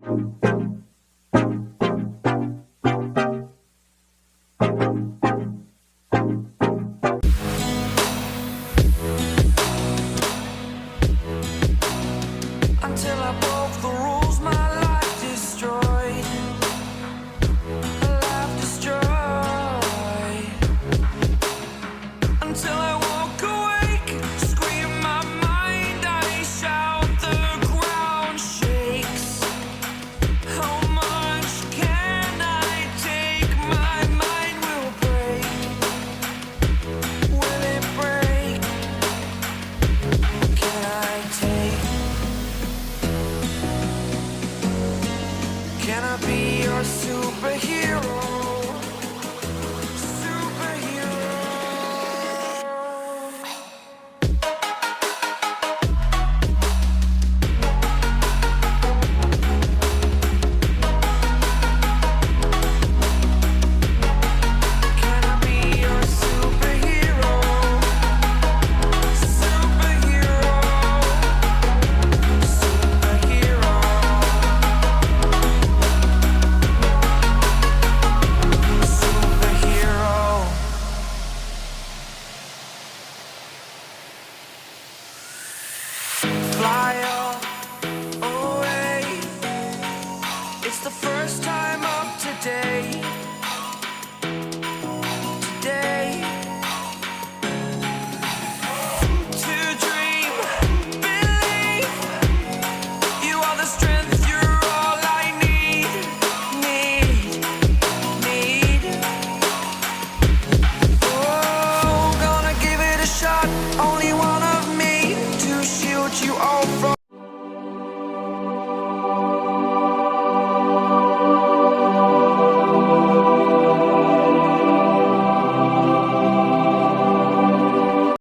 Until I broke the rules, my life destroyed. Life destroyed. Until I walk awake, scream my mind, I shout, the ground shakes. How much can I take? My mind will break. Will it break? Can I take? Can I be your superhero? Superhero. Can I be your superhero? Superhero. Superhero. Superhero. Fly away. It's the first time of today.